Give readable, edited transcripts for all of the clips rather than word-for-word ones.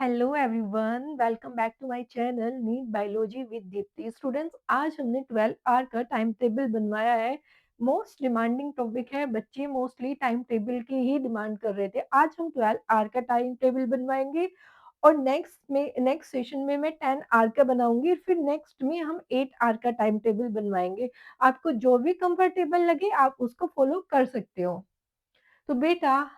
Hello everyone, welcome back to my channel NEET biology with Deepti. Students, आज हमने 12 our का time table बनवाया है। मोस्ट डिमांडिंग टॉपिक है, बच्चे मोस्टली टाइम टेबल की ही डिमांड कर रहे थे। आज हम 12 आवर का टाइम टेबल बनवाएंगे और नेक्स्ट सेशन में मैं 10 आवर का बनाऊंगी, फिर नेक्स्ट में हम 8 आवर का टाइम टेबल बनवाएंगे। आपको जो भी कंफर्टेबल लगे आप उसको फॉलो कर सकते हो। तो बेटा,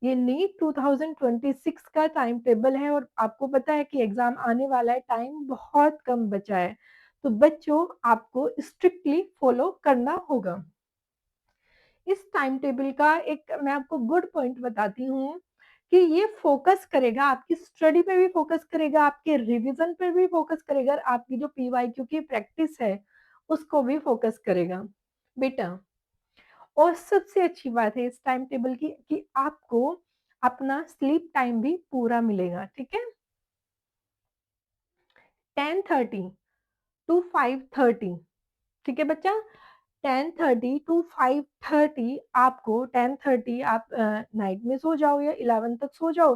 ये नीट 2026 का टाइम टेबल है और आपको पता है कि एग्जाम आने वाला है, टाइम बहुत कम बचा है। तो बच्चों, आपको स्ट्रिक्टली फॉलो करना होगा। इस टाइम टेबल का एक मैं आपको गुड पॉइंट बताती हूँ कि ये फोकस करेगा, आपकी स्टडी पे भी फोकस करेगा, आपके रिवीजन पे भी फोकस करेगा, और आपकी जो पीवाईक्यू की प्रैक्टिस है उसको भी फोकस करेगा बेटा। और सबसे अच्छी बात है इस टाइम टेबल की कि आपको अपना स्लीप टाइम भी पूरा मिलेगा। ठीक है, 10:30 टू 5:30। ठीक है बच्चा, 10:30 टू 5:30 आपको 10:30 आप नाइट में सो जाओ या 11 तक सो जाओ,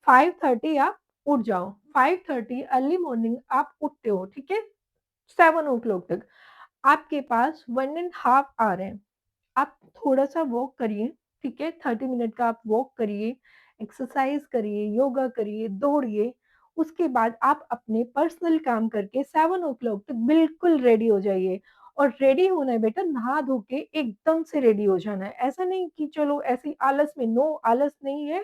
5:30 आप उठ जाओ, 5:30 अर्ली मॉर्निंग आप उठते हो। ठीक है, 7 o'clock तक आपके पास 1.5 आवर है। आप थोड़ा सा वॉक करिए। ठीक है, 30 मिनट का आप वॉक करिए, एक्सरसाइज करिए, योगा करिए, दौड़िए। उसके बाद आप अपने पर्सनल काम करके 7 o'clock तक बिल्कुल रेडी हो जाइए। और रेडी होना है बेटा, नहा धो के एकदम से रेडी हो जाना है। ऐसा नहीं कि चलो ऐसे आलस में, नो, आलस नहीं है।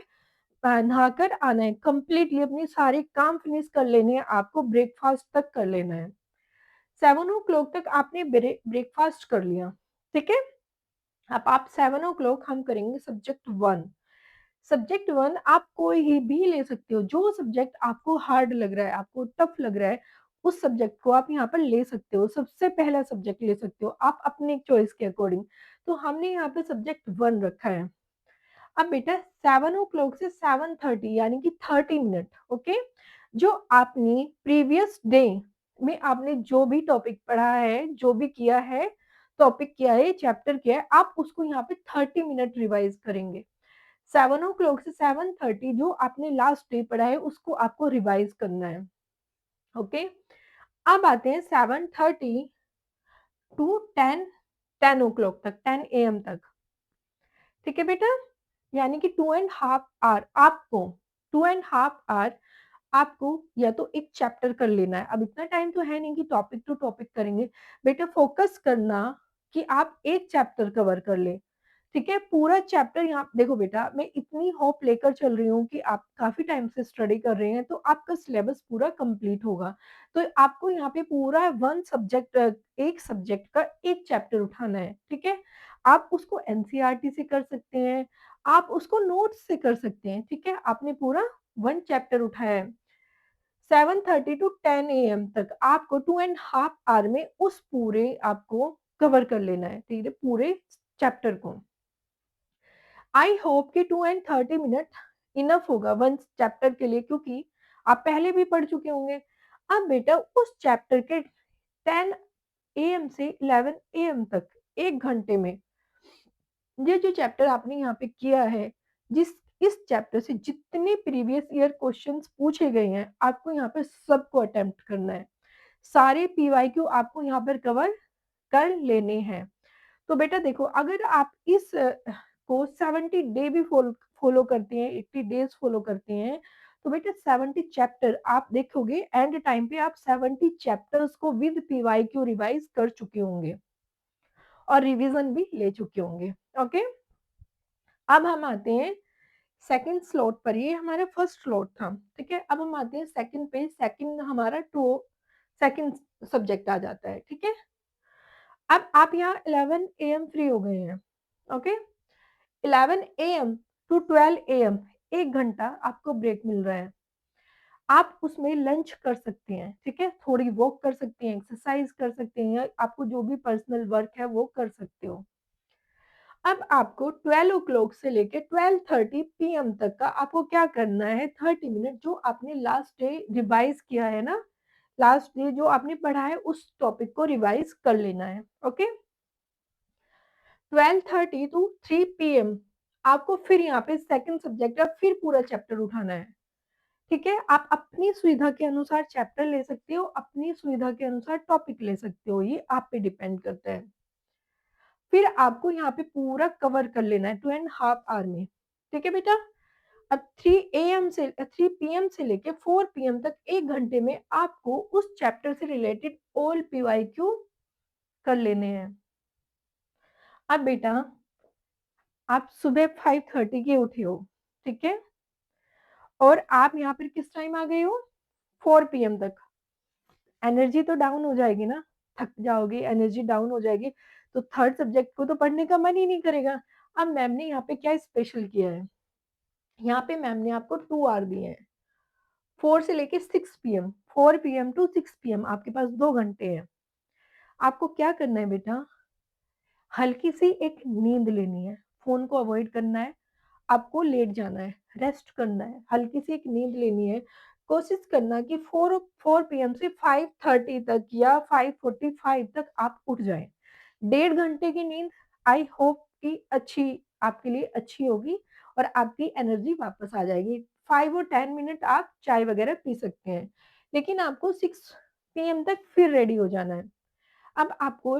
नहाकर आना है, कंप्लीटली अपने सारे काम फिनिश कर लेने हैं, आपको ब्रेकफास्ट तक कर लेना है। 7 o'clock तक आपने ब्रेकफास्ट कर लिया। ठीक है, अब आप 7 o'clock हम करेंगे सब्जेक्ट 1। सब्जेक्ट 1 आप कोई ही भी ले सकते हो, जो सब्जेक्ट आपको हार्ड लग रहा है, आपको टफ लग रहा है, उस सब्जेक्ट को आप यहाँ पर ले सकते हो। सबसे पहला सब्जेक्ट ले सकते हो आप अपने चॉइस के अकॉर्डिंग। तो हमने यहाँ पे सब्जेक्ट 1 रखा है। अब बेटा, 7 o'clock से 7:30 यानी कि 30 मिनट, ओके, जो आपने प्रीवियस डे में आपने जो भी टॉपिक पढ़ा है, जो भी किया है, टॉपिक किया है, चैप्टर किया है, आप उसको यहाँ पे 30 मिनट रिवाइज करेंगे। 7 o'clock से 7:30 जो आपने लास्ट डे पढ़ा है उसको आपको रिवाइज करना है। ओके, अब आते हैं 7:30 टू 10 o'clock तक, 10 AM तक। ठीक है बेटा, यानी कि 2.5 आवर आपको, 2.5 आवर आपको या तो एक चैप्टर कर लेना है। अब इतना टाइम तो है नहीं कि टॉपिक टू टॉपिक करेंगे। बेटा फोकस करना कि आप एक चैप्टर कवर कर ले। ठीक है, पूरा चैप्टर यहाँ देखो बेटा, मैं इतनी होप लेकर चल रही हूँ कि आप काफी टाइम से स्टडी कर रहे हैं, तो आपका सिलेबस पूरा कंप्लीट होगा। तो आपको यहाँ पे पूरा वन सब्जेक्ट, एक सब्जेक्ट का एक चैप्टर उठाना है। ठीक है, आप उसको एनसीईआरटी से कर सकते हैं, आप उसको नोट्स से कर सकते हैं। ठीक है, आपने पूरा वन चैप्टर उठाया है। 7:30 टू 10 AM तक आपको 2.5 आवर में उस पूरे आपको कवर कर लेना है। ठीक है, पूरे चैप्टर को। आई होप कि 2 and 30 मिनट इनफ होगा वन चैप्टर के लिए, क्योंकि आप पहले भी पढ़ चुके होंगे। अब बेटा, उस चैप्टर के 10 AM से 11 AM तक, 1 घंटे में ये जो चैप्टर आपने यहाँ पे किया है, जिस इस चैप्टर से जितने प्रीवियस ईयर क्वेश्चंस पूछे गए हैं, आपको यहाँ पे सबको अटेम्प्ट करना है। सारे पीवाईक्यू आपको यहाँ पर कवर कर लेने हैं। तो बेटा देखो, अगर आप इस को 70 डे भी फॉलो करते हैं, 80 डेज फॉलो करते हैं, तो बेटा 70 चैप्टर आप देखोगे, एंड टाइम पे आप 70 चैप्टर्स को विद पीवाईक्यू रिवाइज कर चुके होंगे और रिवीजन भी ले चुके होंगे। ओके, अब हम आते हैं सेकंड स्लॉट पर। ये हमारा फर्स्ट स्लॉट था। ठीक है, अब हम आते हैं सेकंड पे। सेकंड हमारा टू सेकंड सब्जेक्ट आ जाता है। ठीक है, अब आप यहाँ 11 AM फ्री हो गए हैं। ओके, 11 AM टू 12 AM 1 घंटा आपको ब्रेक मिल रहा है। आप उसमें लंच कर सकते हैं। ठीक है, थोड़ी वॉक कर सकते हैं, एक्सरसाइज कर सकते हैं, या आपको जो भी पर्सनल वर्क है वो कर सकते हो। अब आपको 12 o'clock से लेके 12:30 PM तक का आपको क्या करना है, 30 मिनट जो आपने लास्ट डे रिवाइज किया है ना, लास्ट डे जो आपने पढ़ा है उस टॉपिक को रिवाइज कर लेना है। ओके, 12:30 टू 3 PM आपको फिर यहाँ पे सेकंड सब्जेक्ट का फिर पूरा चैप्टर उठाना है। ठीक है? आप अपनी सुविधा के अनुसार चैप्टर ले सकते हो, अपनी सुविधा के अनुसार टॉपिक ले सकते हो, ये आप पे डिपेंड करता है। फिर आपको यहाँ पे पूरा कवर कर लेना है 2 एंड हाफ आवर में, ठीक है बेटा? अब 3 पीएम से लेके 4 पीएम तक 1 घंटे में आपको उस चैप्टर से रिलेटेड ऑल पीवाईक्यू कर लेने हैं। अब बेटा आप सुबह 5:30 के उठे हो, ठीक है? और आप यहाँ पर किस टाइम आ गए हो? 4 पीएम तक। एनर्जी तो डाउन हो जाएगी ना, थक जाओगे, एनर्जी डाउन हो जाएगी, तो थर्ड सब्जेक्ट को तो पढ़ने का मन ही नहीं करेगा। अब मैम ने यहाँ पे क्या स्पेशल किया है, यहाँ पे मैम ने आपको 2 आवर दिए हैं, 4 से लेके 6 पीएम, 4 पीएम टू 6 पीएम आपके पास 2 घंटे हैं। आपको क्या करना है बेटा, हल्की सी एक नींद लेनी है, फ़ोन को अवॉइड करना है, आपको लेट जाना है, रेस्ट करना है, हल्की सी एक नींद लेनी है। कोशिश करना कि 4 पीएम से 5:30 तक या 5:45 तक आप उठ जाएँ। 1.5 घंटे की नींद आई होप कि आपके लिए अच्छी होगी और आपकी एनर्जी वापस आ जाएगी। 5 और 10 मिनट आप चाय वगैरह पी सकते हैं, लेकिन आपको 6 पीएम तक फिर रेडी हो जाना है। अब आपको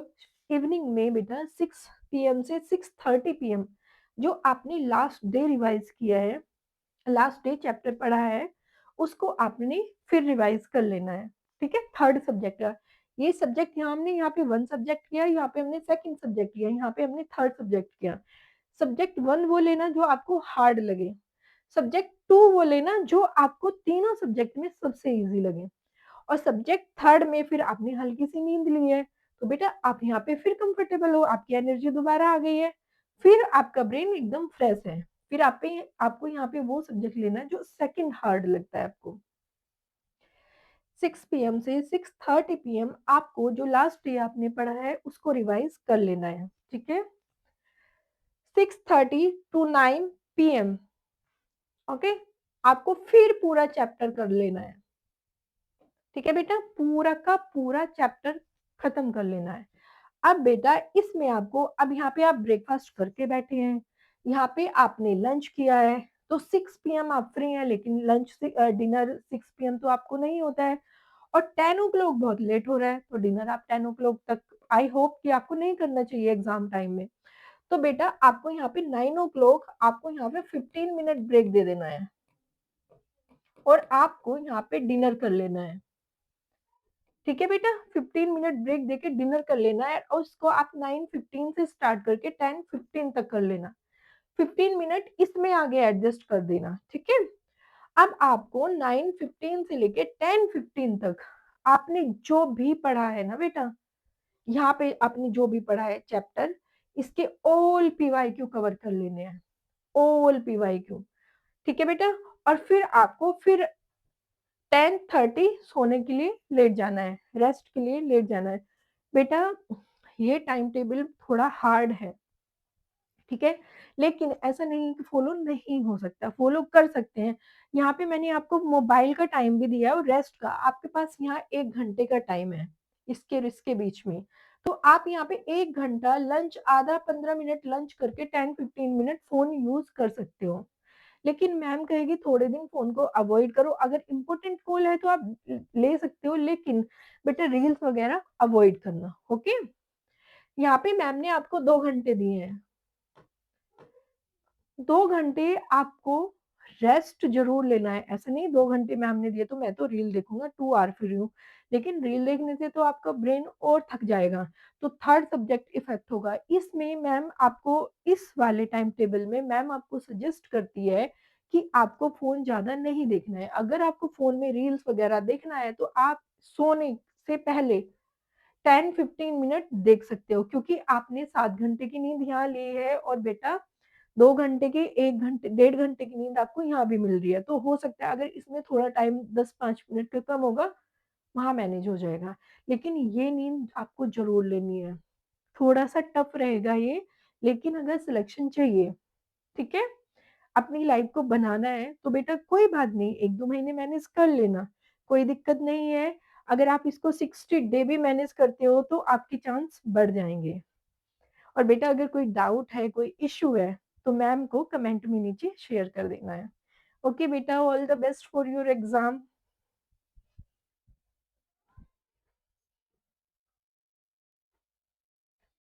इवनिंग में बेटा 6 पीएम से 6:30 पीएम जो आपने लास्ट डे रिवाइज़ किया है, लास्ट डे चैप्टर पढ़ा है, उसको आपने फिर रिवाइज़ कर लेना है, ठीक है? थर्ड सब्जेक्ट का। ये सब्जेक्ट यहाँ पे 1 सब्जेक्ट किया, यहाँ पे हमने सेकंड सब्जेक्ट किया, यहाँ पे हमने थर्ड सब्जेक्ट किया। सब्जेक्ट 1 वो लेना जो आपको हार्ड लगे, सब्जेक्ट 2 वो लेना जो आपको तीनों सब्जेक्ट में सबसे ईज़ी लगे। और सब्जेक्ट थर्ड में फिर आपने हल्की-सी नींद ली है, तो बेटा आप यहाँ पे फिर कंफर्टेबल हो, आपकी एनर्जी दोबारा आ गई है, फिर आपका ब्रेन एकदम फ्रेश है। फिर आपको यहाँ पे वो सब्जेक्ट लेना है जो सेकंड हार्ड लगता है आपको। 6 पीएम से 6:30 पीएम आपको जो लास्ट डे आपने पढ़ा है उसको रिवाइज़ कर लेना है, ठीक है? 6:30 टू 9 पीएम ओके? आपको फिर पूरा चैप्टर कर लेना है। ठीक है बेटा? पूरा का पूरा चैप्टर खत्म कर लेना है। अब बेटा इसमें आपको अब यहाँ पे आप ब्रेकफ़ास्ट करके बैठे हैं, यहाँ पे आपने लंच किया है, तो 6 पीएम आप फ्री हैं लेकिन डिनर 6 पीएम तो आपको नहीं होता है और 10 ओ क्लॉक बहुत लेट हो रहा है, तो डिनर आप 10 ओ क्लॉक तक आई होप कि आपको नहीं करना चाहिए एग्ज़ाम टाइम में। तो बेटा आपको यहाँ पे 9 ओ क्लॉक आपको यहाँ पे 15 मिनट ब्रेक दे देना है और आपको यहाँ पे डिनर कर लेना है। ठीक है बेटा 15 मिनट ब्रेक देके डिनर कर लेना है और उसको आप 9:15 से स्टार्ट करके 10:15 तक कर लेना 15 मिनट इसमें आगे एडजस्ट कर देना ठीक है अब आपको 9:15 से लेके 10:15 तक आपने जो भी पढ़ा है ना बेटा यहाँ पे आपने जो भी पढ़ा है चैप्टर इसके ऑल पीवाईक्यू कवर कर लेने हैं ऑल पीवाईक्यू ठीक है बेटा और फिर आपको फिर 10:30 सोने के लिए लेट जाना है, रेस्ट के लिए लेट जाना है। बेटा ये टाइम टेबल थोड़ा हार्ड है, ठीक है? लेकिन ऐसा नहीं है कि फ़ॉलो नहीं हो सकता, फ़ॉलो कर सकते हैं। यहाँ पे मैंने आपको मोबाइल का टाइम भी दिया है और रेस्ट का, आपके पास यहाँ 1 घंटे का टाइम है, इसके बीच में। तो आप यहाँ पे 1 घंटा लंच आधा 15 मिनट लंच करके 10-15 मिनट फ़ोन यूज़ कर सकते हो। लेकिन मैम कहेगी थोड़े दिन फ़ोन को अवॉइड करो, अगर इम्पोर्टेंट कॉल है तो आप ले सकते हो लेकिन बेटा रील्स वगैरह अवॉइड करना, ओके? यहाँ पे मैम ने आपको 2 घंटे दिए हैं। 2 घंटे आपको रेस्ट ज़रूर लेना है, ऐसा नहीं 2 घंटे मैम ने दिए तो मैं तो रील देखूँगा 2 आवर फ्री हूँ। लेकिन रील देखने से तो आपका ब्रेन और थक जाएगा, तो थर्ड सब्जेक्ट इफ़ेक्ट होगा। इसमें मैम आपको इस वाले टाइम टेबल में मैम आपको सजेस्ट करती है कि आपको फ़ोन ज़्यादा नहीं देखना है। अगर आपको फ़ोन में रील्स वगैरह देखना है तो आप सोने से पहले 10-15 मिनट देख सकते हो क्योंकि आपने 7 घंटे की नींद यहाँ ली है और बेटा 2 घंटे की 1 घंटे 1.5 घंटे की नींद आपको यहाँ भी मिल रही है। तो हो सकता है अगर इसमें थोड़ा टाइम 10-5 मिनट का कम होगा, वहाँ मैनेज हो जाएगा। लेकिन ये नींद आपको ज़रूर लेनी है। थोड़ा-सा टफ रहेगा ये, लेकिन अगर सिलेक्शन चाहिए, ठीक है? अपनी लाइफ को बनाना है, तो बेटा कोई बात नहीं 1-2 महीने मैनेज कर लेना, कोई दिक्कत नहीं है। अगर आप इसको 60 डे भी मैनेज करते हो, तो आपके चांस बढ़ जाएँगे। और बेटा अगर कोई डाउट है, कोई इश्यू है, तो मैम को कमेंट में नीचे शेयर कर देना है। ओके बेटा, all the best for your exam.